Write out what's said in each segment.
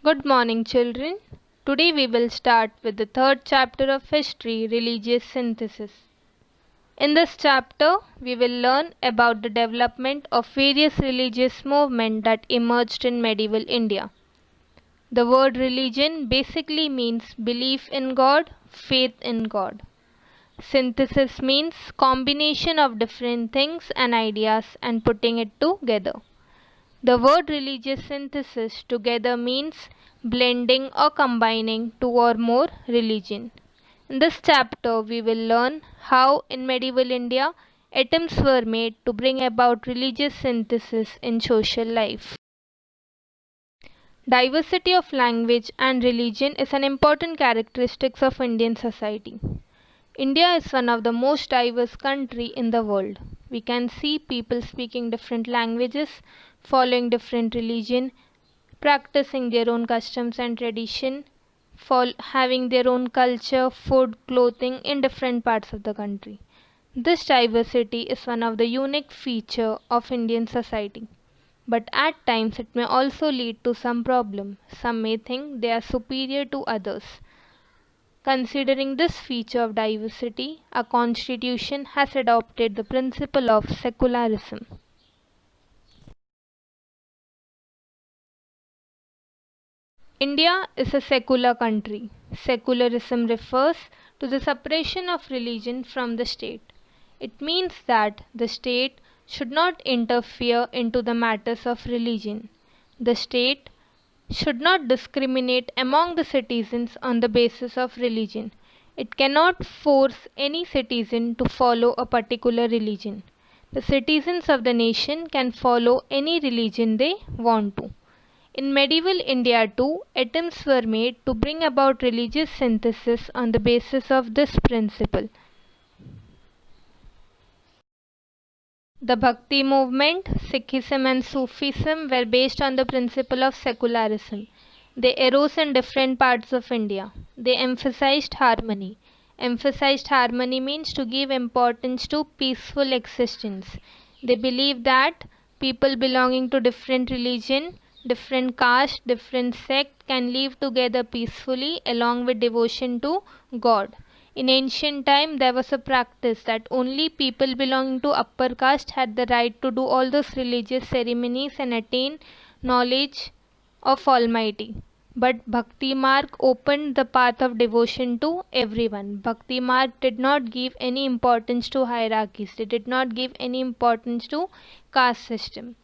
Good morning, children. Today we will start with the third chapter of history, religious synthesis. In this chapter, we will learn about the development of various religious movements that emerged in medieval India. The word religion basically means belief in God, faith in God. Synthesis means combination of different things and ideas and putting it together. The word religious synthesis together means blending or combining two or more religion. In this chapter, we will learn how in medieval India attempts were made to bring about religious synthesis in social life. Diversity of language and religion is an important characteristic of Indian society. India is one of the most diverse countries in the world. We can see people speaking different languages, following different religion, practicing their own customs and tradition, having their own culture, food, clothing in different parts of the country. This diversity is one of the unique feature of Indian society. But at times it may also lead to some problem. Some may think they are superior to others. Considering this feature of diversity, our constitution has adopted the principle of secularism. India is a secular country. Secularism refers to the separation of religion from the state. It means that the state should not interfere into the matters of religion. The state should not discriminate among the citizens on the basis of religion. It cannot force any citizen to follow a particular religion. The citizens of the nation can follow any religion they want to. In medieval India too, attempts were made to bring about religious synthesis on the basis of this principle. The Bhakti movement, Sikhism and Sufism were based on the principle of secularism. They arose in different parts of India. They emphasized harmony. Emphasized harmony means to give importance to peaceful existence. They believe that people belonging to different religion, different caste, different sect can live together peacefully along with devotion to God. In ancient time, there was a practice that only people belonging to upper caste had the right to do all those religious ceremonies and attain knowledge of Almighty. But Bhakti Marg opened the path of devotion to everyone. Bhakti Marg did not give any importance to hierarchies. They did not give any importance to caste system.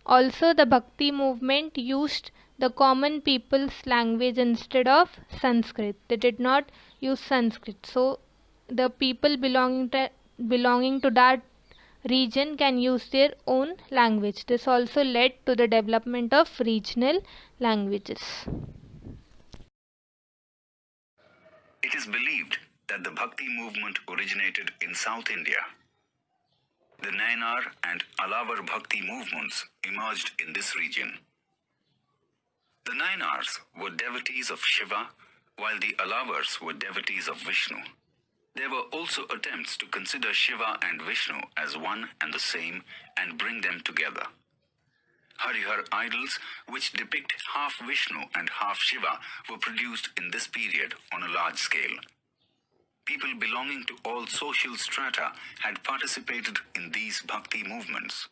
Also, the Bhakti movement used the common people's language instead of Sanskrit. They did not use Sanskrit. So, the people belonging to that region can use their own language. This also led to the development of regional languages. It is believed that the Bhakti movement originated in South India. The Nayanar and Alavar Bhakti movements emerged in this region. The Nayanars were devotees of Shiva, while the Alavars were devotees of Vishnu. There were also attempts to consider Shiva and Vishnu as one and the same and bring them together. Harihar idols, which depict half Vishnu and half Shiva, were produced in this period on a large scale. People belonging to all social strata had participated in these bhakti movements.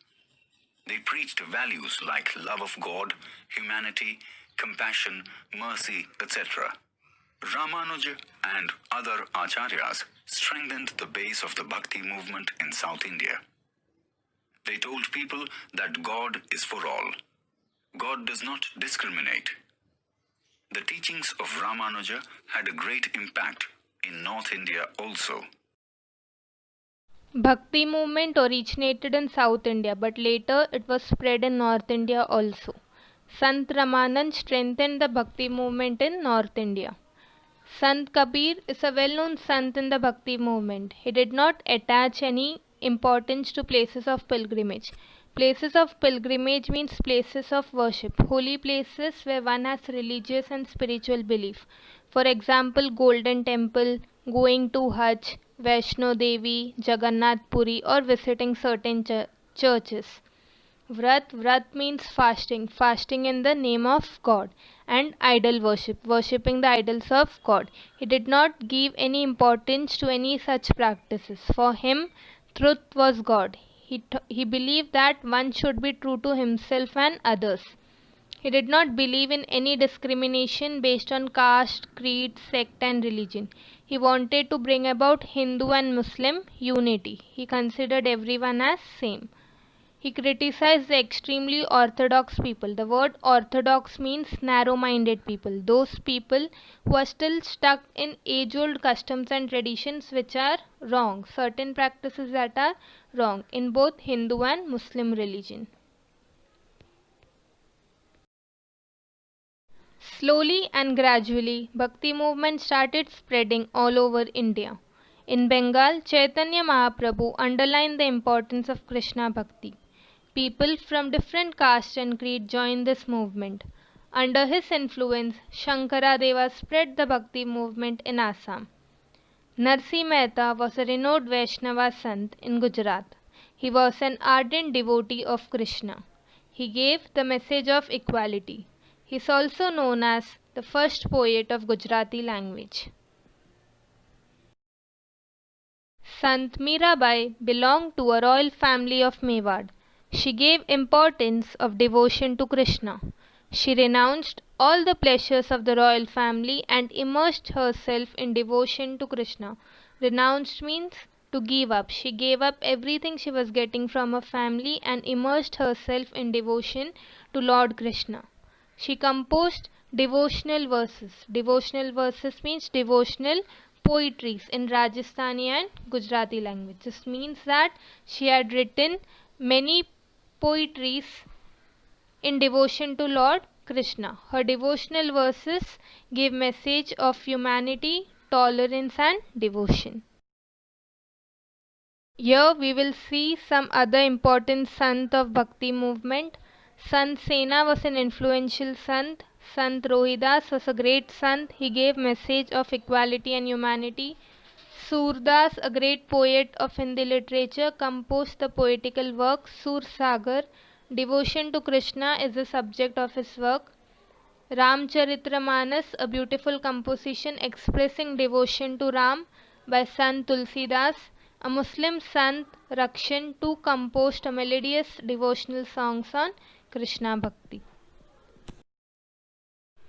They preached values like love of God, humanity, compassion, mercy, etc. Ramanuja and other acharyas strengthened the base of the bhakti movement in South India. They told people that God is for all. God does not discriminate. The teachings of Ramanuja had a great impact in North India also. Bhakti movement originated in South India, but later it was spread in North India also. Sant Ramanand strengthened the Bhakti movement in North India. Sant Kabir is a well-known Sant in the Bhakti movement. He did not attach any importance to places of pilgrimage. Places of pilgrimage means places of worship, holy places where one has religious and spiritual belief. For example, Golden Temple, going to Hajj, Vaishno Devi, Jagannath Puri, or visiting certain churches. Vrat means fasting, fasting in the name of God, and idol worship, worshipping the idols of God. He did not give any importance to any such practices. For him, truth was God. He believed that one should be true to himself and others. He did not believe in any discrimination based on caste, creed, sect, and religion. He wanted to bring about Hindu and Muslim unity. He considered everyone as same. He criticized the extremely orthodox people. The word orthodox means narrow-minded people. Those people who are still stuck in age-old customs and traditions which are wrong. Certain practices that are wrong in both Hindu and Muslim religion. Slowly and gradually, Bhakti movement started spreading all over India. In Bengal, Chaitanya Mahaprabhu underlined the importance of Krishna Bhakti. People from different castes and creed joined this movement. Under his influence, Shankara Deva spread the Bhakti movement in Assam. Narsi Mehta was a renowned Vaishnava Sant in Gujarat. He was an ardent devotee of Krishna. He gave the message of equality. He is also known as the first poet of Gujarati language. Sant Mirabai belonged to a royal family of Mewar. She gave importance of devotion to Krishna. She renounced all the pleasures of the royal family and immersed herself in devotion to Krishna. Renounced means to give up. She gave up everything she was getting from her family and immersed herself in devotion to Lord Krishna. She composed devotional verses. Devotional verses means devotional poetries in Rajasthani and Gujarati language. This means that she had written many poetries in devotion to Lord Krishna. Her devotional verses give message of humanity, tolerance and devotion. Here we will see some other important Sant of Bhakti movement. Sant Sena was an influential Sant. Sant Rohidas was a great Sant. He gave message of equality and humanity. Surdas, a great poet of Hindi literature, composed the poetical work Sur Sagar. Devotion to Krishna is the subject of his work. Ramcharitramanas, a beautiful composition expressing devotion to Ram by Sant Tulsidas. A Muslim Sant, Rakshan, too composed a melodious devotional songs on Krishna Bhakti.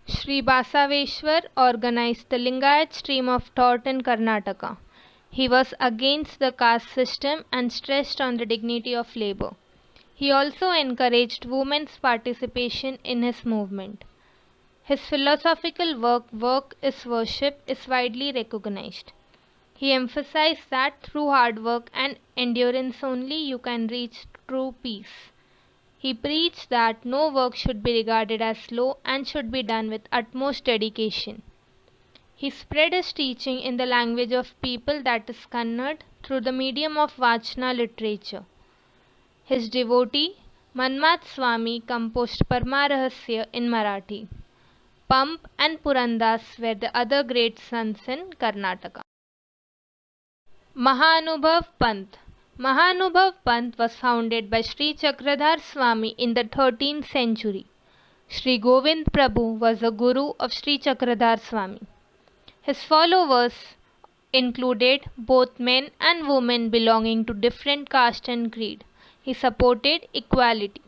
Sri Basaveshwar organized the Lingayat stream of thought in Karnataka. He was against the caste system and stressed on the dignity of labor. He also encouraged women's participation in his movement. His philosophical work, Work is Worship, is widely recognized. He emphasized that through hard work and endurance only you can reach true peace. He preached that no work should be regarded as slow and should be done with utmost dedication. He spread his teaching in the language of people, that is Kannada, through the medium of Vachana literature. His devotee, Manmath Swami, composed Paramarahasya in Marathi. Pump and Purandas were the other great sons in Karnataka. Mahanubhav Pant. Mahanubhav Pant was founded by Sri Chakradhar Swami in the 13th century. Sri Govind Prabhu was the guru of Sri Chakradhar Swami. His followers included both men and women belonging to different caste and creed. He supported equality.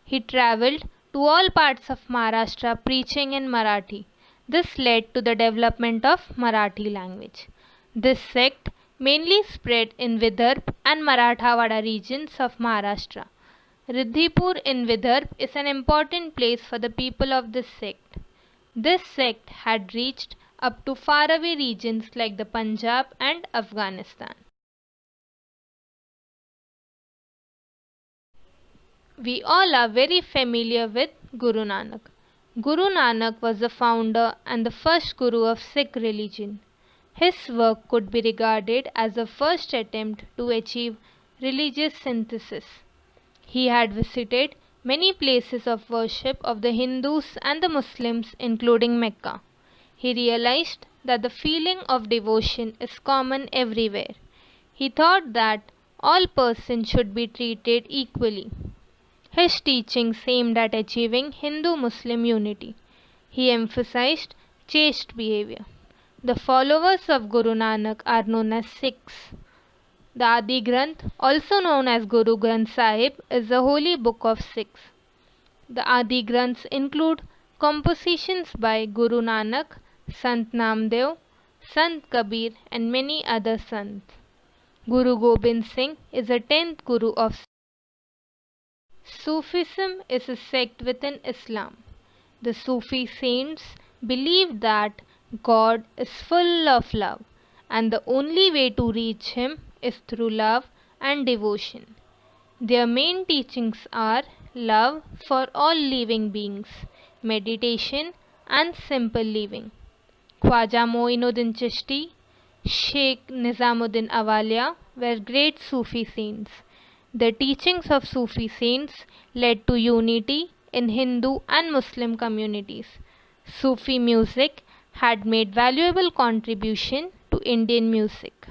He travelled to all parts of Maharashtra preaching in Marathi. This led to the development of Marathi language. This sect mainly spread in Vidarbha and Marathwada regions of Maharashtra. Riddhipur in Vidarbha is an important place for the people of this sect. This sect had reached up to faraway regions like the Punjab and Afghanistan. We all are very familiar with Guru Nanak. Guru Nanak was the founder and the first guru of Sikh religion. His work could be regarded as the first attempt to achieve religious synthesis. He had visited many places of worship of the Hindus and the Muslims, including Mecca. He realized that the feeling of devotion is common everywhere. He thought that all persons should be treated equally. His teachings aimed at achieving Hindu-Muslim unity. He emphasized chaste behavior. The followers of Guru Nanak are known as Sikhs. The Adi Granth, also known as Guru Granth Sahib, is the holy book of Sikhs. The Adi Granths include compositions by Guru Nanak, Sant Namdev, Sant Kabir, and many other sants. Guru Gobind Singh is the 10th Guru of Sufism is a sect within Islam. The Sufi saints believe that God is full of love and the only way to reach Him is through love and devotion. Their main teachings are love for all living beings, meditation, and simple living. Khwaja Moinuddin Chishti, Sheikh Nizamuddin Awaliya were great Sufi saints. The teachings of Sufi saints led to unity in Hindu and Muslim communities. Sufi music had made valuable contribution to Indian music.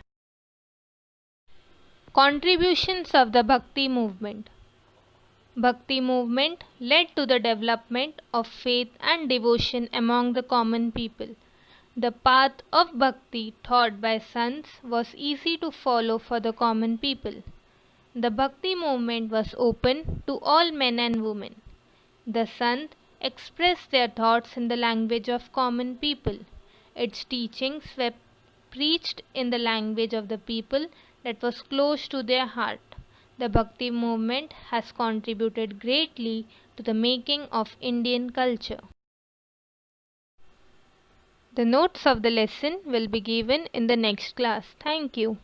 Contributions of the Bhakti movement. Bhakti movement led to the development of faith and devotion among the common people. The path of Bhakti taught by sants was easy to follow for the common people. The Bhakti movement was open to all men and women. The sant expressed their thoughts in the language of common people. Its teachings were preached in the language of the people that was close to their heart. The Bhakti movement has contributed greatly to the making of Indian culture. The notes of the lesson will be given in the next class. Thank you.